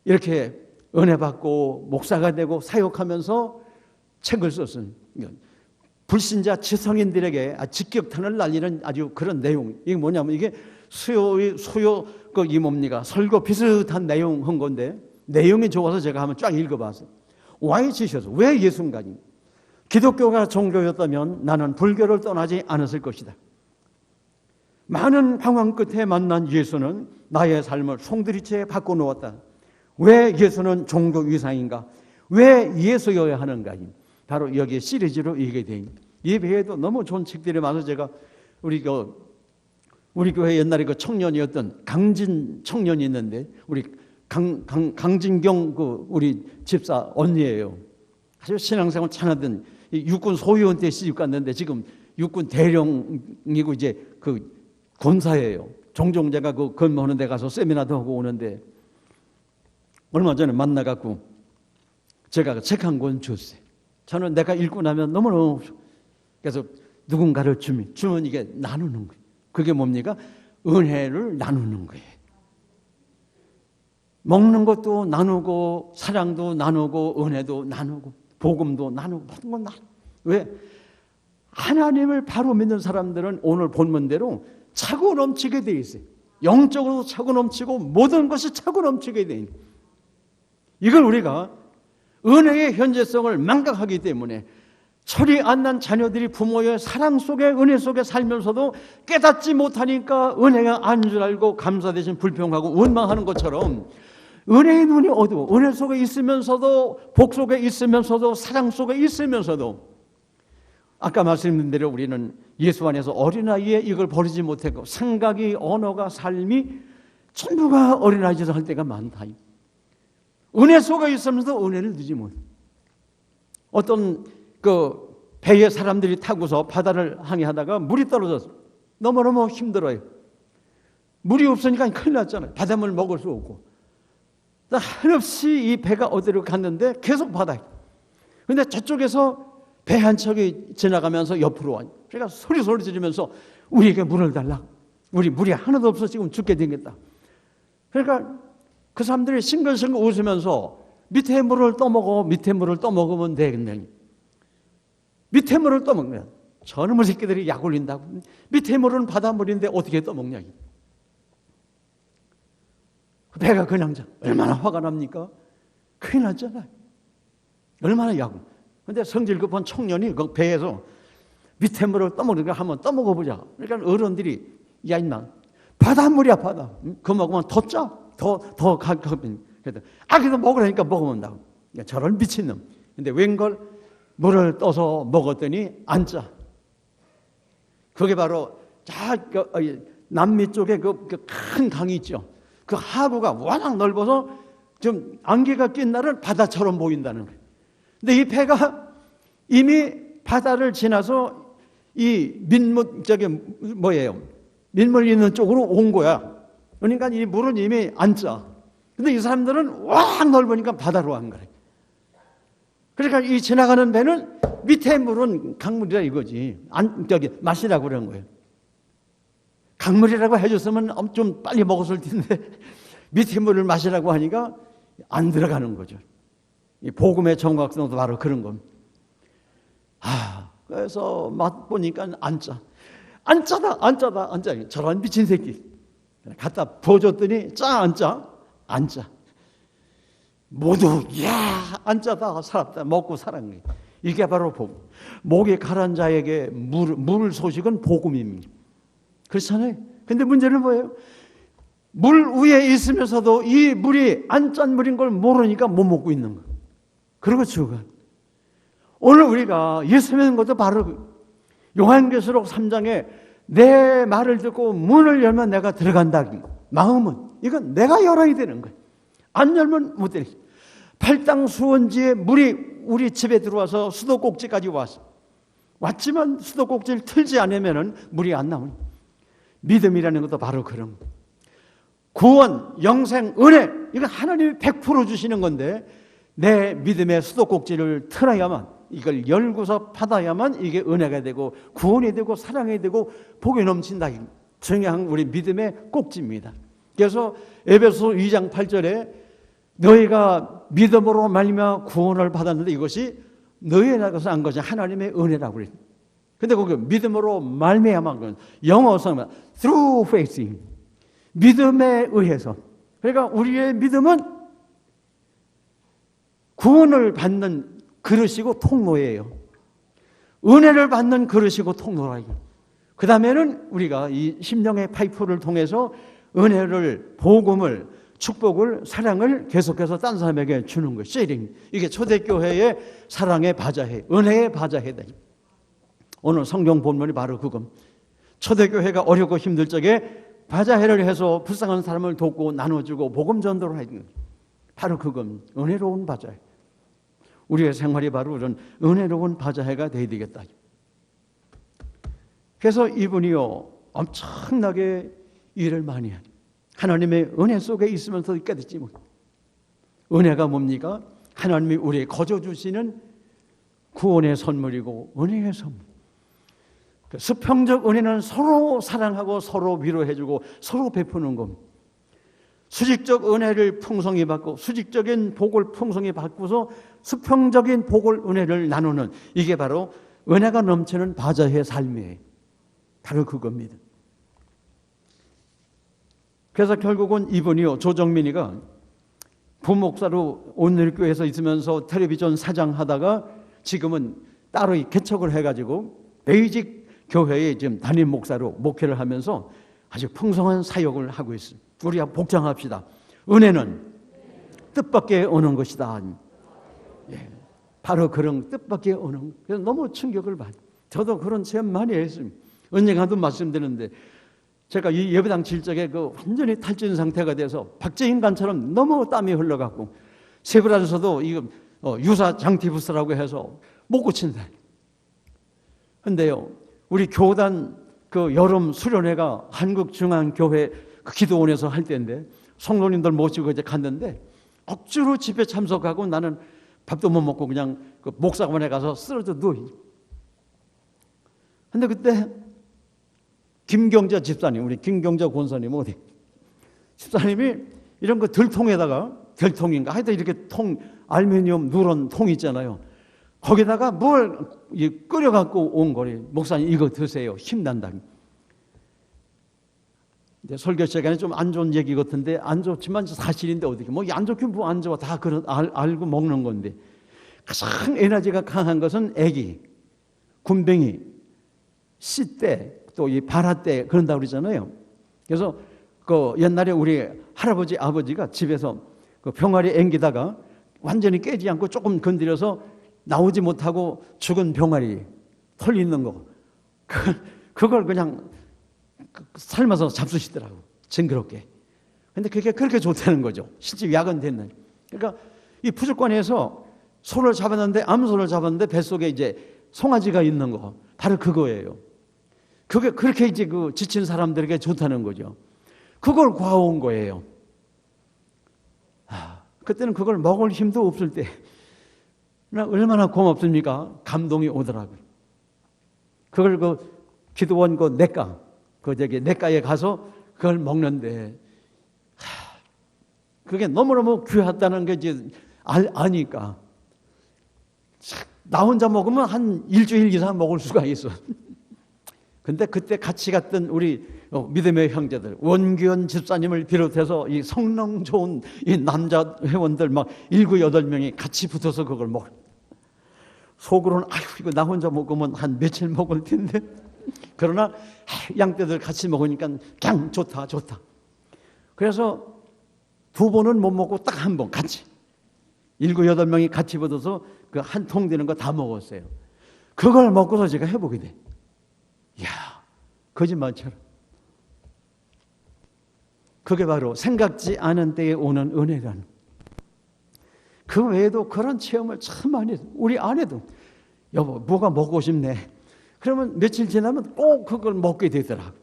이렇게 은혜 받고 목사가 되고 사역하면서 책을 썼어요. 불신자 지성인들에게 직격탄을 날리는 아주 그런 내용. 이게 뭐냐면 이게 수요 설교 비슷한 내용 한 건데 내용이 좋아서 제가 한번 쫙 읽어봤어요. YG셔서 왜 예수인가니? 기독교가 종교였다면 나는 불교를 떠나지 않았을 것이다. 많은 방황 끝에 만난 예수는 나의 삶을 송두리째 바꿔놓았다. 왜 예수는 종교 위상인가? 왜 예수여야 하는가? 바로 여기에 시리즈로 얘기가 됩니다. 이 외에도 너무 좋은 책들이 많아서 제가 우리 교회 옛날에 청년이었던 강진 청년이 있는데 우리 강진경 우리 집사 언니예요. 아주 신앙생활 잘하던 육군 소위원 때 시집 갔는데 지금 육군 대령이고 이제 권사예요. 종종 제가 근무하는 데 가서 세미나도 하고 오는데 얼마 전에 만나갖고 제가 책 한 권 줬어요. 저는 내가 읽고 나면 너무너무 그래서 누군가를 주면 이게 나누는 거예요. 그게 뭡니까? 은혜를 나누는 거예요. 먹는 것도 나누고 사랑도 나누고 은혜도 나누고 복음도 나누고 모든 건 나누고 왜? 하나님을 바로 믿는 사람들은 오늘 본문대로 차고 넘치게 돼 있어요. 영적으로 차고 넘치고 모든 것이 차고 넘치게 돼 있는. 이걸 우리가 은혜의 현재성을 망각하기 때문에 철이 안 난 자녀들이 부모의 사랑 속에 은혜 속에 살면서도 깨닫지 못하니까 은혜가 아닌 줄 알고 감사 대신 불평하고 원망하는 것처럼 은혜의 눈이 어두워 은혜 속에 있으면서도 복 속에 있으면서도 사랑 속에 있으면서도 아까 말씀드린 대로 우리는 예수 안에서 어린아이에 이걸 버리지 못했고 생각이 언어가 삶이 전부가 어린아이짓을 할 때가 많다. 은혜 속에 있으면서도 은혜를 누지 못. 어떤 그 배에 사람들이 타고서 바다를 항해하다가 물이 떨어져서 너무너무 힘들어요. 물이 없으니까 큰일 났잖아요. 바닷물 먹을 수 없고. 한없이 이 배가 어디로 갔는데 계속 바다에. 근데 저쪽에서 배 한 척이 지나가면서 옆으로 와요. 그러니까 소리 지르면서 우리에게 물을 달라. 우리 물이 하나도 없어 지금 죽게 되겠다. 그러니까 그 사람들이 싱글싱글 웃으면서 밑에 물을 떠먹어. 밑에 물을 떠먹으면 되겠네. 밑에 물을 떠먹으면 저놈의 새끼들이 약 올린다고. 밑에 물은 바닷물인데 어떻게 떠먹냐. 배가 그냥 얼마나 화가 납니까? 큰일 났잖아요. 얼마나 야구. 근데 성질 급한 청년이 그 배에서 밑에 물을 떠먹으니까 한번 떠먹어보자. 그러니까 어른들이 야 임마 바닷물이야 바다. 그거 먹으면 더 짜. 더 가끔. 그래서 먹으라니까 먹으면 나고. 저런 미친놈. 근데 웬걸 물을 떠서 먹었더니 안 짜. 그게 바로 남미 쪽에 그 큰 강이 있죠. 그 하구가 워낙 넓어서 좀 안개가 낀 날은 바다처럼 보인다는 거예요. 근데 이 배가 이미 바다를 지나서 이 민물 있는 쪽으로 온 거야. 그러니까 이 물은 이미 안 짜. 근데 이 사람들은 워낙 넓으니까 바다로 간 거래. 그러니까 이 지나가는 배는 밑에 물은 강물이라 이거지. 마시라고 그런 거예요. 강물이라고 해줬으면 좀 빨리 먹었을 텐데 밑에 물을 마시라고 하니까 안 들어가는 거죠. 이 복음의 정확성도 바로 그런 겁니다. 그래서 맛보니까 안 짜. 안 짜다. 저런 미친 새끼. 갖다 부어줬더니 짜, 안 짜? 안 짜. 모두 안 짜다 살았다. 먹고 살았는 게. 이게 바로 복음. 목이 가란 자에게 물 소식은 복음입니다. 그렇잖아요. 근데 문제는 뭐예요? 물 위에 있으면서도 이 물이 안 짠 물인 걸 모르니까 못 먹고 있는 거예요. 그리고 죽어. 오늘 우리가 예수 믿는 것도 바로 요한계시록 3장에 내 말을 듣고 문을 열면 내가 들어간다. 마음은 이건 내가 열어야 되는 거예요. 안 열면 못 되는 거예요. 팔당 수원지에 물이 우리 집에 들어와서 수도꼭지까지 왔지만 수도꼭지를 틀지 않으면 물이 안 나오는 거예요. 믿음이라는 것도 바로 그런 거예요. 구원, 영생, 은혜 이건 하나님이 100% 주시는 건데 내 믿음의 수도꼭지를 틀어야만 이걸 열고서 받아야만 이게 은혜가 되고 구원이 되고 사랑이 되고 복이 넘친다. 중요한 우리 믿음의 꼭지입니다. 그래서 에베소 2장 8절에 너희가 믿음으로 말미암아 구원을 받았는데 이것이 너희에게서 난 것이 하나님의 은혜라고 그래요. 근데 거기 믿음으로 말미암은 건 영어로는 through faith, 믿음에 의해서. 그러니까 우리의 믿음은 구원을 받는 그릇이고 통로예요. 은혜를 받는 그릇이고 통로라요. 그 다음에는 우리가 이 심령의 파이프를 통해서 은혜를, 복음을, 축복을, 사랑을 계속해서 딴 사람에게 주는 것, 쉐어링. 이게 초대교회의 사랑의 바자회, 은혜의 바자회다. 오늘 성경 본문이 바로 그겁니다. 초대교회가 어렵고 힘들 적에 바자회를 해서 불쌍한 사람을 돕고 나눠주고 복음 전도를 하는 거예요. 바로 그겁니다. 은혜로운 바자회. 우리의 생활이 바로 그런 은혜로운 바자회가 되어야 되겠다. 그래서 이분이요 엄청나게 일을 많이 해요. 하나님의 은혜 속에 있으면서 깨닫지 못. 은혜가 뭡니까? 하나님이 우리에게 거저 주시는 구원의 선물이고 은혜의 선물. 수평적 은혜는 서로 사랑하고 서로 위로해주고 서로 베푸는 겁니다. 수직적 은혜를 풍성히 받고 수직적인 복을 풍성히 받고서 수평적인 복을 은혜를 나누는 이게 바로 은혜가 넘치는 바자의 삶이에요. 바로 그겁니다. 그래서 결국은 이분이요, 조정민이가 부목사로 온누리교회에서 있으면서 텔레비전 사장하다가 지금은 따로 개척을 해가지고 베이직 교회에 지금 담임 목사로 목회를 하면서 아주 풍성한 사역을 하고 있습니다. 우리가 복장합시다. 은혜는 뜻밖에 오는 것이다. 예, 바로 그런 뜻밖에 오는. 그래서 너무 충격을 받아요. 저도 그런 체험 많이 했습니다. 언젠가도 말씀드렸는데 제가 이 예배당 칠 적에 완전히 탈진 상태가 돼서 박제인간처럼 너무 땀이 흘러갖고 세브란에서도 이거 유사 장티푸스라고 해서 못 고친다. 근데요, 우리 교단 여름 수련회가 한국중앙교회 기도원에서 할 때인데 성도님들 모시고 이제 갔는데 억지로 집회 참석하고 나는 밥도 못 먹고 그냥 목사관에 가서 쓰러져 누워. 근데 그때 김경자 집사님, 우리 김경자 권사님 어디? 집사님이 이런 들통에다가, 들통인가? 하여튼 이렇게 알루미늄 누런 통 있잖아요. 거기다가 뭘 끓여갖고 온 거래. 목사님 이거 드세요. 힘난다. 이제 설교 시간에 좀 안 좋은 얘기 같은데 안 좋지만 사실인데 어떻게 안 좋긴 뭐 안 좋아. 다 알고 먹는 건데 가장 에너지가 강한 것은 애기, 군뱅이, 씨떼, 또 이 바라떼 그런다고 그러잖아요. 그래서 옛날에 우리 할아버지 아버지가 집에서 병아리 앵기다가 완전히 깨지 않고 조금 건드려서 나오지 못하고 죽은 병아리 털 있는 거 그걸 그냥 삶아서 잡수시더라고. 징그럽게. 근데 그게 그렇게 좋다는 거죠. 실제 약은 됐는. 그러니까 이 부족관에서 소를 잡았는데 암소를 잡았는데 뱃속에 이제 송아지가 있는 거 바로 그거예요. 그게 그렇게 이제 지친 사람들에게 좋다는 거죠. 그걸 구해온 거예요. 그때는 그걸 먹을 힘도 없을 때 얼마나 고맙습니까? 감동이 오더라고요. 그걸 기도원 내과 내과에 가서 그걸 먹는데 그게 너무너무 귀하다는 게 이제 아니까 나 혼자 먹으면 한 일주일 이상 먹을 수가 있어. 근데 그때 같이 갔던 우리 믿음의 형제들, 원규현 집사님을 비롯해서 이 성능 좋은 이 남자 회원들 막 7, 8명이 같이 붙어서 그걸 먹어. 속으로는 아유 이거 나 혼자 먹으면 한 며칠 먹을 텐데. 그러나 양떼들 같이 먹으니까 그냥 좋다. 그래서 2번은 못 먹고 딱 한 번 같이 7, 8명이 같이 붙어서 그 한 통 되는 거 다 먹었어요. 그걸 먹고서 제가 회복이 돼. 이야, 거짓말처럼. 그게 바로 생각지 않은 때에 오는 은혜라는. 그 외에도 그런 체험을 참 많이 했어요. 우리 아내도 여보 뭐가 먹고 싶네. 그러면 며칠 지나면 꼭 그걸 먹게 되더라고요.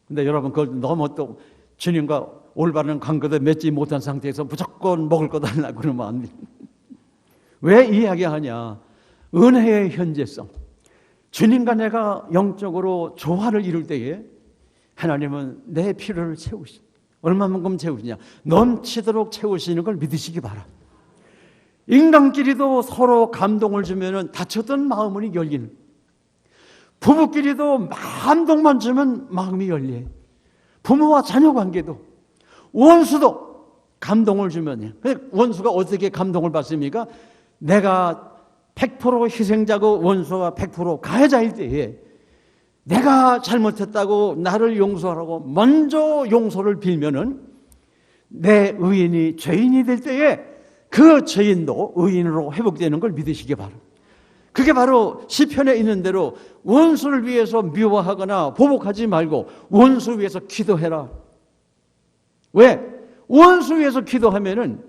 근데 여러분 그걸 너무 또 주님과 올바른 관계도 맺지 못한 상태에서 무조건 먹을 거 달라고 그러면 안 돼. 왜 이야기하냐? 은혜의 현재성. 주님과 내가 영적으로 조화를 이룰 때에 하나님은 내 필요를 채우시. 얼마만큼 채우시냐? 넘치도록 채우시는 걸 믿으시기 바라. 인간끼리도 서로 감동을 주면 다쳤던 마음이 열리는. 부부끼리도 감동만 주면 마음이 열려. 부모와 자녀 관계도, 원수도 감동을 주면. 원수가 어떻게 감동을 받습니까? 내가 100% 희생자고 원수가 100% 가해자일 때에 내가 잘못했다고 나를 용서하라고 먼저 용서를 빌면은 내 의인이 죄인이 될 때에 그 죄인도 의인으로 회복되는 걸 믿으시기 바랍니다. 그게 바로 시편에 있는 대로 원수를 위해서 미워하거나 보복하지 말고 원수 위해서 기도해라. 왜? 원수 위해서 기도하면은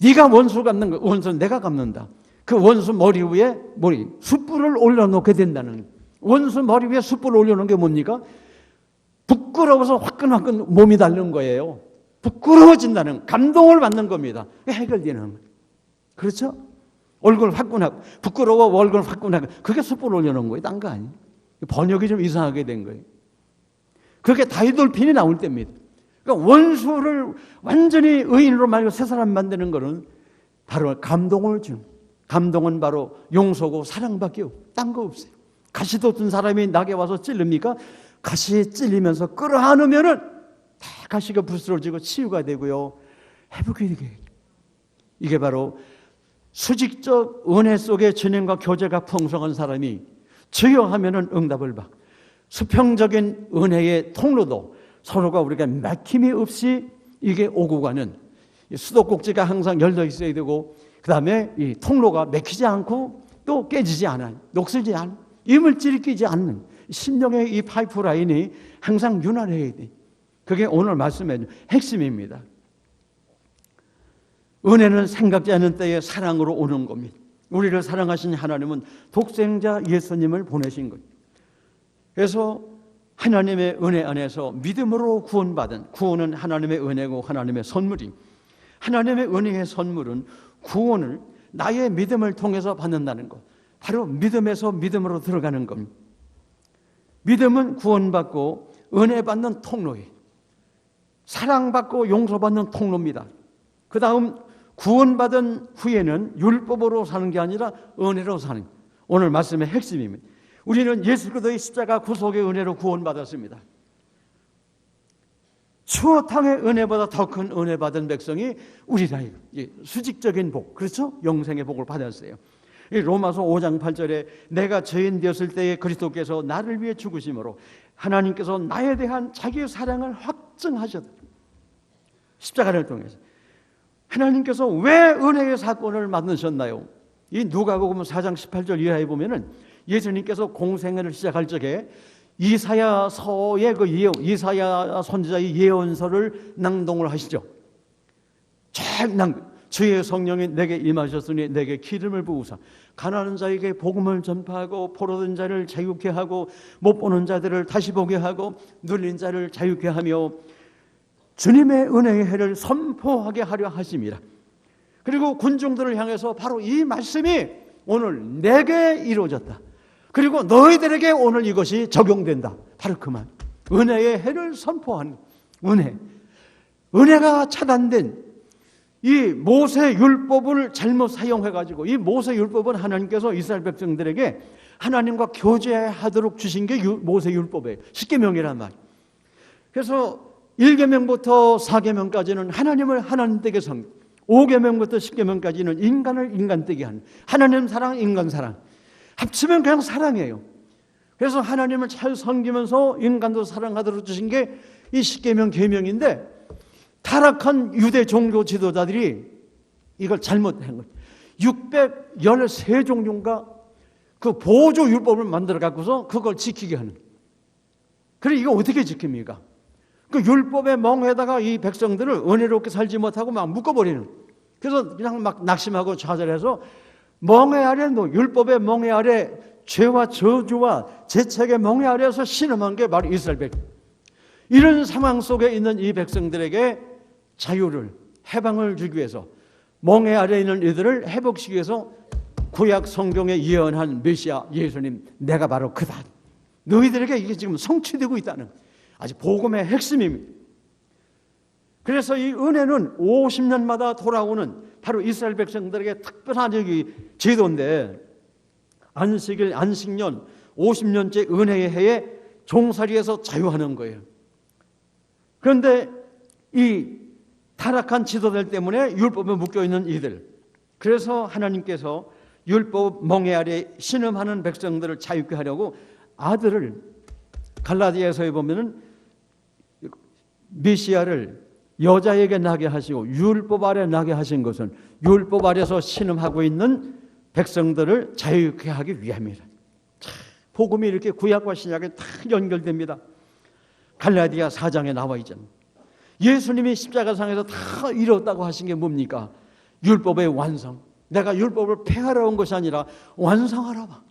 네가 원수 갚는 거, 원수는 내가 갚는다. 그 원수 머리 위에 숯불을 올려놓게 된다는 거예요. 원수 머리 위에 숯불을 올려놓은 게 뭡니까? 부끄러워서 화끈화끈 몸이 닳는 거예요. 부끄러워진다는, 감동을 받는 겁니다. 해결되는 거예요. 그렇죠? 얼굴 화끈하고, 부끄러워 얼굴 화끈하고, 그게 숯불 올려놓은 거예요. 딴 거 아니에요. 번역이 좀 이상하게 된 거예요. 그게 다이돌핀이 나올 때입니다. 그러니까 원수를 완전히 의인으로 말고 새 사람 만드는 거는 바로 감동을 주는. 감동은 바로 용서고 사랑밖에 딴 거 없어요. 가시 돋은 사람이 낙에 와서 찔릅니까? 가시에 찔리면서 끌어안으면은 다 가시가 부스러지고 치유가 되고요, 회복이 되게. 이게 바로 수직적 은혜 속에 주님과 교제가 풍성한 사람이 주여 하면은 응답을 받고, 수평적인 은혜의 통로도 서로가 우리가 막힘이 없이 이게 오고 가는, 수도꼭지가 항상 열려 있어야 되고, 그 다음에 이 통로가 막히지 않고 또 깨지지 않아요. 녹슬지 않아요. 이물질이 끼지 않는 심령의 이 파이프라인이 항상 윤활해야 돼. 그게 오늘 말씀의 핵심입니다. 은혜는 생각지 않은 때에 사랑으로 오는 겁니다. 우리를 사랑하신 하나님은 독생자 예수님을 보내신 거예요. 그래서 하나님의 은혜 안에서 믿음으로 구원받은, 구원은 하나님의 은혜고 하나님의 선물이, 하나님의 은혜의 선물은 구원을 나의 믿음을 통해서 받는다는 것, 바로 믿음에서 믿음으로 들어가는 겁니다. 믿음은 구원받고 은혜 받는 통로예요. 사랑받고 용서받는 통로입니다. 그 다음 구원받은 후에는 율법으로 사는 게 아니라 은혜로 사는, 오늘 말씀의 핵심입니다. 우리는 예수 그리스도의 십자가 구속의 은혜로 구원받았습니다. 추어탕의 은혜보다 더 큰 은혜 받은 백성이 우리라. 수직적인 복, 그렇죠? 영생의 복을 받았어요. 로마서 5장 8절에 내가 죄인 되었을 때에 그리스도께서 나를 위해 죽으심으로 하나님께서 나에 대한 자기의 사랑을 확증하셨다. 십자가를 통해서 하나님께서 왜 은혜의 사건을 만드셨나요? 이 누가복음 4장 18절 이하에 보면은 예수님께서 공생애를 시작할 적에 이사야서의 그 예언, 이사야 선지자의 예언서를 낭독을 하시죠. 주의 성령이 내게 임하셨으니 내게 기름을 부으사 가난한 자에게 복음을 전파하고 포로된 자를 자유케 하고 못 보는 자들을 다시 보게 하고 눌린 자를 자유케 하며 주님의 은혜의 해를 선포하게 하려 하심이라. 그리고 군중들을 향해서 바로 이 말씀이 오늘 내게 이루어졌다. 그리고 너희들에게 오늘 이것이 적용된다. 바로 그 말. 은혜의 해를 선포한 은혜. 은혜가 차단된 이 모세 율법을 잘못 사용해가지고, 이 모세 율법은 하나님께서 이스라엘 백성들에게 하나님과 교제하도록 주신 게 모세 율법이에요. 십계명이란 말. 그래서 1계명부터 4계명까지는 하나님을 하나님되게 섬, 5계명부터 10계명까지는 인간을 인간되게 하는, 하나님 사랑, 인간 사랑. 합치면 그냥 사랑이에요. 그래서 하나님을 잘 섬기면서 인간도 사랑하도록 주신 게 이 10계명 계명인데, 타락한 유대 종교 지도자들이 이걸 잘못한 거예요. 613종류인가 그 보조 율법을 만들어 갖고서 그걸 지키게 하는. 그래 이거 어떻게 지킵니까? 그 율법에 멍해다가 이 백성들을 은혜롭게 살지 못하고 막 묶어버리는. 그래서 그냥 막 낙심하고 좌절해서 멍해 아래, 율법의 멍해 아래 죄와 저주와 재책의 멍해 아래에서 신음한 게 바로 이스라엘 백성. 이런 상황 속에 있는 이 백성들에게 자유를, 해방을 주기 위해서, 멍해 아래에 있는 이들을 회복시키기 위해서 구약 성경에 예언한 메시아 예수님, 내가 바로 그다. 너희들에게 이게 지금 성취되고 있다는 아주 복음의 핵심입니다. 그래서 이 은혜는 50년마다 돌아오는 바로 이스라엘 백성들에게 특별한 제도인데, 안식일, 안식년 50년째 은혜의 해에 종살이에서 자유하는 거예요. 그런데 이 타락한 지도들 때문에 율법에 묶여있는 이들, 그래서 하나님께서 율법 멍에 아래 신음하는 백성들을 자유케 하려고 아들을, 갈라디아서에 보면은 메시아를 여자에게 나게 하시고 율법 아래 나게 하신 것은 율법 아래서 신음하고 있는 백성들을 자유케 하기 위함이라. 복음이 이렇게 구약과 신약에 다 연결됩니다. 갈라디아 4장에 나와 있잖아요. 예수님이 십자가상에서 다 이뤘다고 하신 게 뭡니까? 율법의 완성. 내가 율법을 폐하러 온 것이 아니라 완성하라 봐.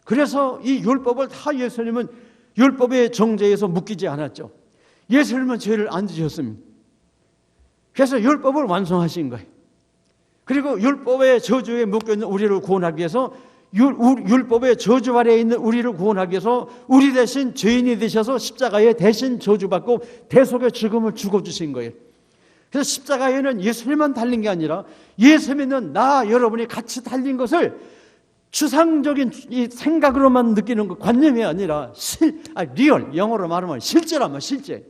그래서 이 율법을 다 예수님은 율법의 정죄에서 묶이지 않았죠. 예수님은 죄를 안 지셨습니다. 그래서 율법을 완성하신 거예요. 그리고 율법의 저주에 묶여있는 우리를 구원하기 위해서, 율법의 저주 아래에 있는 우리를 구원하기 위해서 우리 대신 죄인이 되셔서 십자가에 대신 저주받고 대속의 죽음을 죽어주신 거예요. 그래서 십자가에는 예수님만 달린 게 아니라 예수 믿는 나 여러분이 같이 달린 것을 추상적인 이 생각으로만 느끼는 것, 관념이 아니라 리얼, 영어로 말하면 실제라면 실제.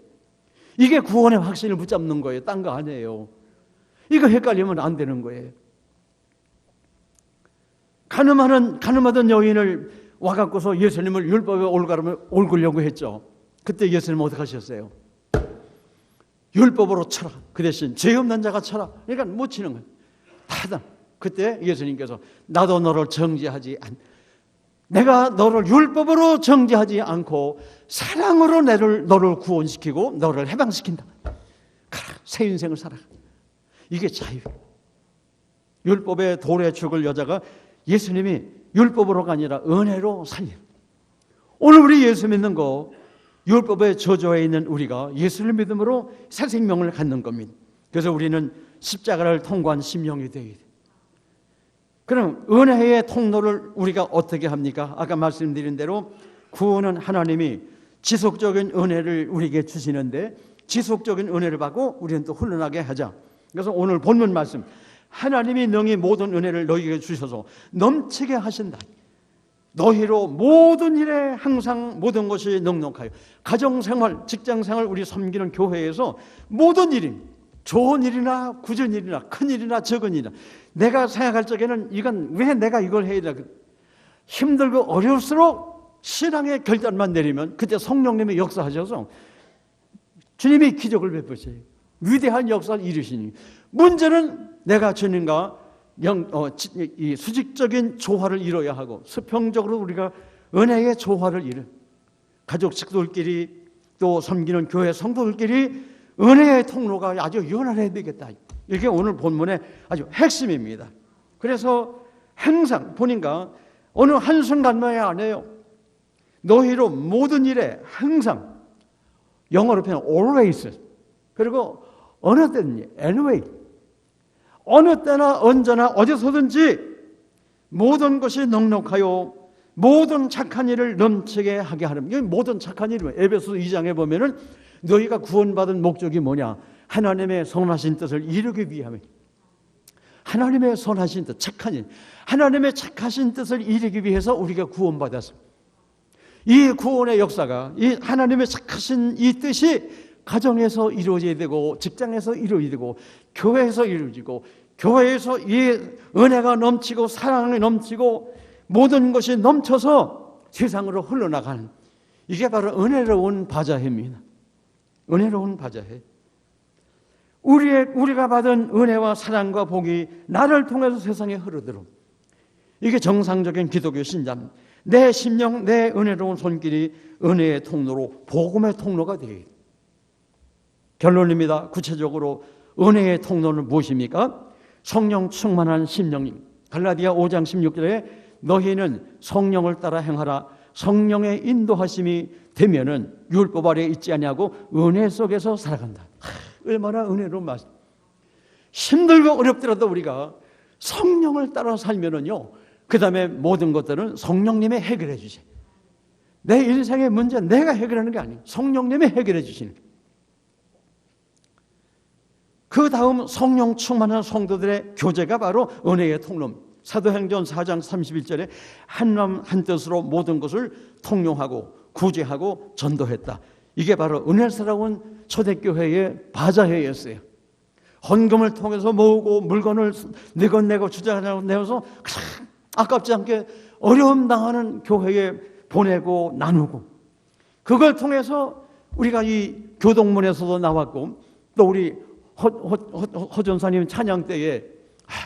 이게 구원의 확신을 붙잡는 거예요. 딴 거 아니에요. 이거 헷갈리면 안 되는 거예요. 가늠하던 여인을 와갖고서 예수님을 율법에 옳으려고 했죠. 그때 예수님은 어떻게 하셨어요? 율법으로 쳐라. 그 대신 죄 없는 자가 쳐라. 그러니까 못 치는 거예요. 다다. 그때 예수님께서 나도 너를 정죄하지 내가 너를 율법으로 정죄하지 않고 사랑으로 너를 구원시키고 너를 해방시킨다. 가라, 새 인생을 살아. 이게 자유. 율법의 돌에 죽을 여자가 예수님이 율법으로가 아니라 은혜로 살려. 오늘 우리 예수 믿는 거 율법의 저주에 있는 우리가 예수를 믿음으로 새 생명을 갖는 겁니다. 그래서 우리는 십자가를 통과한 심령이 되어야 돼요. 그럼 은혜의 통로를 우리가 어떻게 합니까? 아까 말씀드린 대로 구원은 하나님이 지속적인 은혜를 우리에게 주시는데 지속적인 은혜를 받고 우리는 또 훈련하게 하자. 그래서 오늘 본문 말씀, 하나님이 능히 모든 은혜를 너희에게 주셔서 넘치게 하신다. 너희로 모든 일에 항상 모든 것이 넉넉하여. 가정생활, 직장생활, 우리 섬기는 교회에서 모든 일이 좋은 일이나 굳은 일이나 큰 일이나 적은 일이나 내가 생각할 적에는 이건 왜 내가 이걸 해야 돼? 힘들고 어려울수록 신앙의 결단만 내리면 그때 성령님이 역사하셔서 주님이 기적을 베푸세요. 위대한 역사를 이루시니. 문제는 내가 주님과 이 수직적인 조화를 이뤄야 하고 수평적으로 우리가 은혜의 조화를 이루. 가족 식구들끼리 또 섬기는 교회 성도들끼리 은혜의 통로가 아주 연활해야 되겠다. 이게 오늘 본문의 아주 핵심입니다. 그래서 항상 보니까 어느 한순간만이 아니에요. 너희로 모든 일에 항상, 영어로 표현 always, 그리고 어느 때든지 anyway, 어느 때나 언제나 어디서든지 모든 것이 넉넉하여 모든 착한 일을 넘치게 하게 하는. 이 모든 착한 일이면 에베소 2장에 보면은 너희가 구원받은 목적이 뭐냐? 하나님의 선하신 뜻을 이루기 위함에. 하나님의 선하신 뜻, 착한 일, 하나님의 착하신 뜻을 이루기 위해서 우리가 구원받았습니다. 이 구원의 역사가, 이 하나님의 착하신 이 뜻이 가정에서 이루어져야 되고, 직장에서 이루어져야 되고, 교회에서 이루어지고, 교회에서 이 은혜가 넘치고 사랑이 넘치고 모든 것이 넘쳐서 세상으로 흘러나가는, 이게 바로 은혜로운 바자회입니다. 은혜로운 바자회. 우리가 받은 은혜와 사랑과 복이 나를 통해서 세상에 흐르도록, 이게 정상적인 기독교 신자입니다. 내 심령, 내 은혜로운 손길이 은혜의 통로로, 복음의 통로가 되어야 돼요. 결론입니다. 구체적으로 은혜의 통로는 무엇입니까? 성령 충만한 심령입니다. 갈라디아 5장 16절에 너희는 성령을 따라 행하라. 성령의 인도하심이 되면은 율법 아래 있지 아니하고 은혜 속에서 살아간다. 얼마나 은혜로운 말씀. 힘들고 어렵더라도 우리가 성령을 따라 살면은요, 그 다음에 모든 것들은 성령님이 해결해 주세요. 내 인생의 문제는 내가 해결하는 게 아니에요. 성령님이 해결해 주시는. 그 다음 성령 충만한 성도들의 교제가 바로 은혜의 통로입니다. 사도행전 4장 31절에 한 마음 한 뜻으로 모든 것을 통용하고 구제하고 전도했다. 이게 바로 은혜스러운 초대교회의 바자회였어요. 헌금을 통해서 모으고 물건을 내고 주장하고 내어서 아깝지 않게 어려움 당하는 교회에 보내고 나누고, 그걸 통해서 우리가 이 교동문에서도 나왔고, 또 우리 허전사님 찬양 때에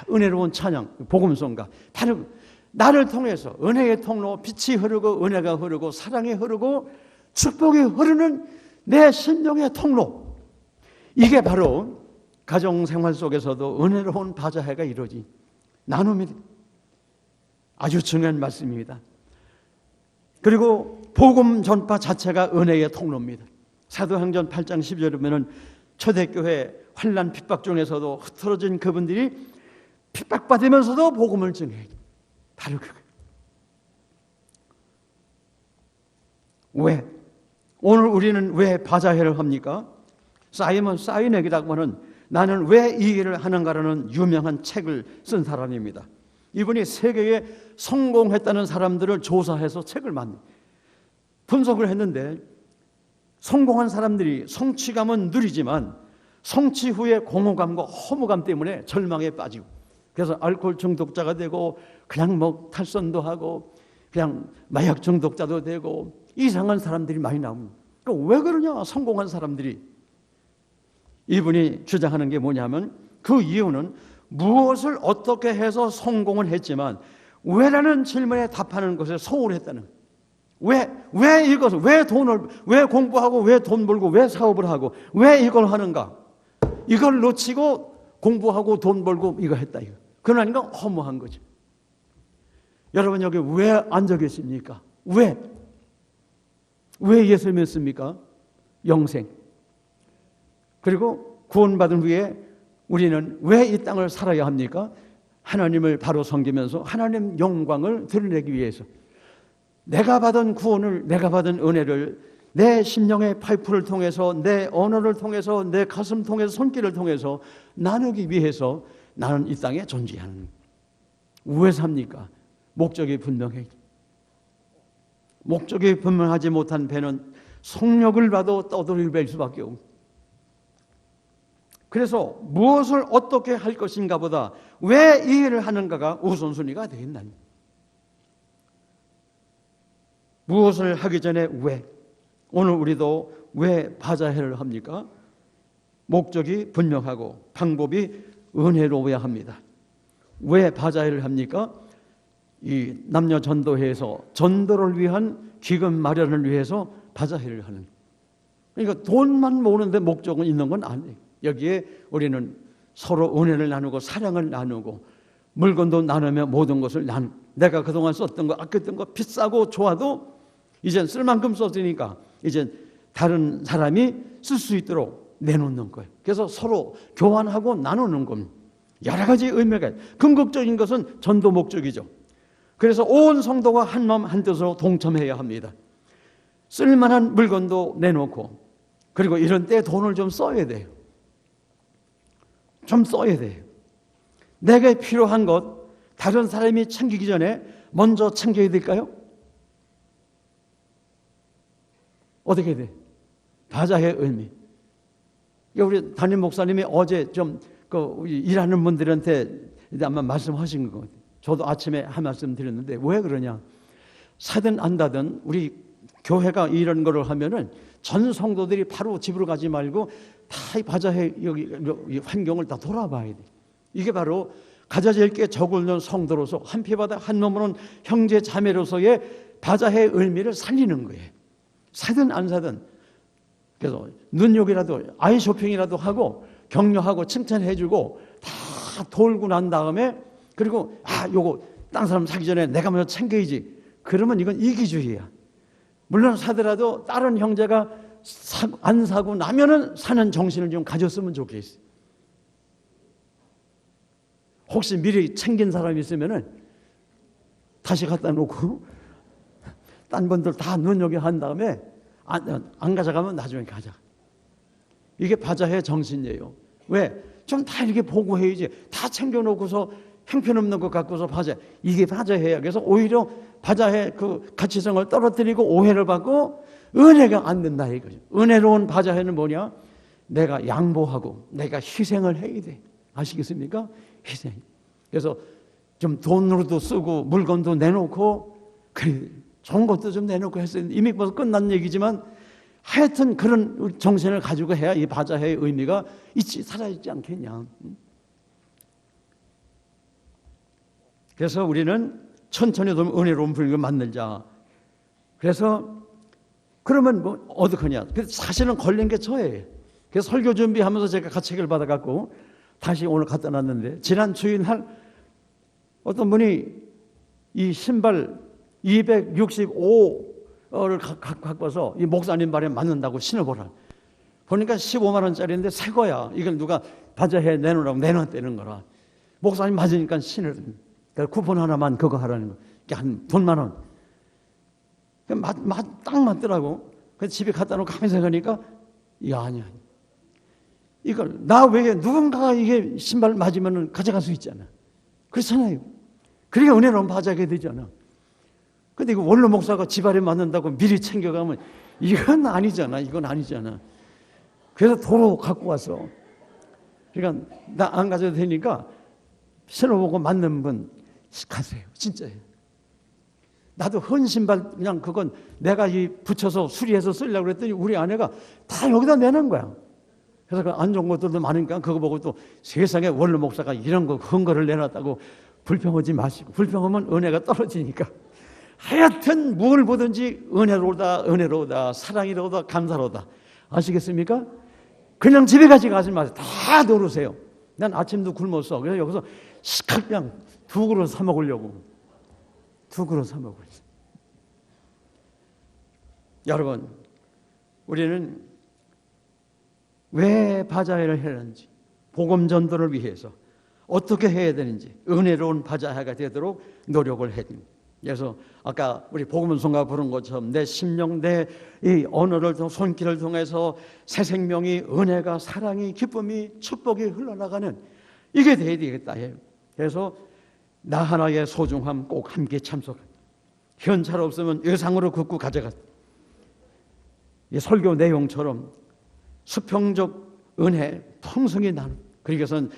은혜로운 찬양, 복음성가, 바로 나를 통해서 은혜의 통로, 빛이 흐르고 은혜가 흐르고 사랑이 흐르고 축복이 흐르는 내 심령의 통로, 이게 바로 가정생활 속에서도 은혜로운 바자회가 이루어진 나눔이 아주 중요한 말씀입니다. 그리고 복음 전파 자체가 은혜의 통로입니다. 사도행전 8장 10절에 보면 초대교회 환난 핍박 중에서도 흩어진 그분들이 핍박받으면서도 복음을 전해요. 바로 그거예요. 왜? 오늘 우리는 왜 바자회를 합니까? 사이먼 사이넥이라고 하는 나는 왜 이 일을 하는가라는 유명한 책을 쓴 사람입니다. 이분이 세계에 성공했다는 사람들을 조사해서 책을 분석을 했는데, 성공한 사람들이 성취감은 누리지만 성취 후에 공허감과 허무감 때문에 절망에 빠지고, 그래서 알코올 중독자가 되고 그냥 뭐 탈선도 하고 그냥 마약 중독자도 되고 이상한 사람들이 많이 나옵니다. 그러니까 왜 그러냐? 성공한 사람들이. 이분이 주장하는 게 뭐냐면, 그 이유는 무엇을 어떻게 해서 성공을 했지만 왜라는 질문에 답하는 것에 소홀했다는 거예요. 왜 이것을, 왜 돈을, 왜 공부하고, 왜 돈 벌고, 왜 사업을 하고, 왜 이걸 하는가? 이걸 놓치고 공부하고 돈 벌고 이거 했다, 이거. 그러니까 허무한 거죠. 여러분, 여기 왜 앉아 계십니까? 왜 예수 믿습니까? 영생. 그리고 구원받은 후에 우리는 왜 이 땅을 살아야 합니까? 하나님을 바로 섬기면서 하나님 영광을 드러내기 위해서. 내가 받은 구원을, 내가 받은 은혜를 내 심령의 파이프를 통해서, 내 언어를 통해서, 내 가슴 통해서, 손길을 통해서 나누기 위해서 나는 이 땅에 존재하는. 왜 삽니까? 목적이 분명해. 목적이 분명하지 못한 배는 속력을 봐도 떠돌이를 뵐 수밖에 없고, 그래서 무엇을 어떻게 할 것인가 보다 왜 이 일을 하는가가 우선순위가 되겠나. 무엇을 하기 전에 왜. 오늘 우리도 왜 바자회를 합니까? 목적이 분명하고 방법이 은혜로워야 합니다. 왜 바자회를 합니까? 이 남녀 전도회에서 전도를 위한 기금 마련을 위해서 바자회를 하는. 그러니까 돈만 모으는데 목적은 있는 건 아니에요. 여기에 우리는 서로 은혜를 나누고 사랑을 나누고 물건도 나누며 모든 것을 내가 그동안 썼던 거, 아꼈던 거, 비싸고 좋아도 이젠 쓸 만큼 썼으니까 이제 다른 사람이 쓸 수 있도록 내놓는 거예요. 그래서 서로 교환하고 나누는 겁니다. 여러 가지 의미가 있어요. 궁극적인 것은 전도 목적이죠. 그래서 온 성도가 한 마음 한 뜻으로 동참해야 합니다. 쓸만한 물건도 내놓고, 그리고 이런 때 돈을 좀 써야 돼요. 좀 써야 돼요. 내게 필요한 것 다른 사람이 챙기기 전에 먼저 챙겨야 될까요? 어떻게 돼? 바자의 의미. 우리 담임 목사님이 어제 좀 일하는 분들한테 아마 말씀하신 것 같아요. 저도 아침에 한 말씀 드렸는데, 왜 그러냐? 사든 안다든 우리 교회가 이런 거를 하면은 전 성도들이 바로 집으로 가지 말고 다 이 바자회 여기 환경을 다 돌아봐야 돼. 이게 바로 가져질 게 적은 성도로서 한 피바다 한 몸으로는 형제 자매로서의 바자회의 의미를 살리는 거예요. 사든 안 사든. 그래서 눈욕이라도 아이 쇼핑이라도 하고 격려하고 칭찬해주고 다 돌고 난 다음에, 그리고 요거 딴 사람 사기 전에 내가 먼저 챙겨야지. 그러면 이건 이기주의야. 물론 사더라도 다른 형제가 안 사고 나면은 사는 정신을 좀 가졌으면 좋겠어. 혹시 미리 챙긴 사람이 있으면은 다시 갖다 놓고 딴 분들 다 눈여겨 한 다음에 안 가져가면 나중에 가자. 이게 바자회 정신이에요. 왜? 좀 다 이렇게 보고해야지. 다 챙겨놓고서 형편없는 것 갖고서 바자. 이게 바자회야. 그래서 오히려 바자회 그 가치성을 떨어뜨리고 오해를 받고 은혜가 안 된다 이거죠. 은혜로운 바자회는 뭐냐? 내가 양보하고 내가 희생을 해야 돼. 아시겠습니까? 희생. 그래서 좀 돈으로도 쓰고 물건도 내놓고 그래, 좋은 것도 좀 내놓고 했어요. 이미 벌써 끝난 얘기지만 하여튼 그런 정신을 가지고 해야 이 바자회의 의미가 살아있지 않겠냐. 그래서 우리는 천천히 좀 은혜로운 분위기를 만들자. 그래서 그러면 뭐 어떡하냐. 사실은 걸린 게 저예요. 그래서 설교 준비하면서 제가 가책을 받아갖고 다시 오늘 갖다 놨는데, 지난 주일날 어떤 분이 이 신발 265를 갖고 와서 이 목사님 발에 맞는다고 신어보라. 보니까 15만 원짜리인데 새 거야. 이걸 누가 바자회에 내놓으라고 내놨다는 거라. 목사님 맞으니까 신으랍니다. 쿠폰 하나만 그거 하라는 거. 한 돈만 원. 딱 맞더라고. 그래서 집에 갖다 놓고 가면서 가니까, 아니야. 이걸 나 외에 누군가가 이게 신발 맞으면 가져갈 수 있잖아. 그렇잖아요. 그러니까 은혜로운 바자게 되잖아. 근데 이거 원로 목사가 지발에 맞는다고 미리 챙겨가면 이건 아니잖아. 이건 아니잖아. 그래서 도로 갖고 와서, 그러니까 나 안 가져도 되니까 신어보고 맞는 분 가세요. 진짜예요. 나도 헌 신발 그냥 그건 내가 이 붙여서 수리해서 쓰려고 그랬더니 우리 아내가 다 여기다 내는 거야. 그래서 그 안 좋은 것들도 많으니까 그거 보고 또 세상에 원로 목사가 이런 거 헌거를 내놨다고 불평하지 마시고, 불평하면 은혜가 떨어지니까. 하여튼 뭘 보든지 은혜로다, 은혜로다, 사랑이로다, 감사로다. 아시겠습니까? 그냥 집에 가지 마세요. 다 노르세요. 난 아침도 굶었어. 그래서 여기서 시칼냥 2그릇 사 먹으려고. 2그릇 사 먹으려고. 여러분, 우리는 왜 바자회를 해야 하는지, 복음 전도를 위해서 어떻게 해야 되는지 은혜로운 바자회가 되도록 노력을 해야 됩니다. 그래서 아까 우리 복음송가 부른 것처럼 내 심령, 내 이 언어를 손길을 통해서 새 생명이, 은혜가, 사랑이, 기쁨이, 축복이 흘러나가는 이게 돼야 되겠다. 그래서 나 하나의 소중함 꼭 함께 참석합니다. 현찰 없으면 외상으로 긋고 가져가. 이 설교 내용처럼 수평적 은혜 풍성히 나누는, 그러고선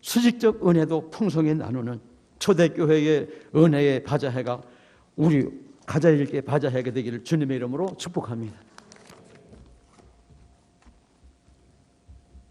수직적 은혜도 풍성히 나누는 초대교회의 은혜의 바자회가 우리 가자일계 바자회가 되기를 주님의 이름으로 축복합니다.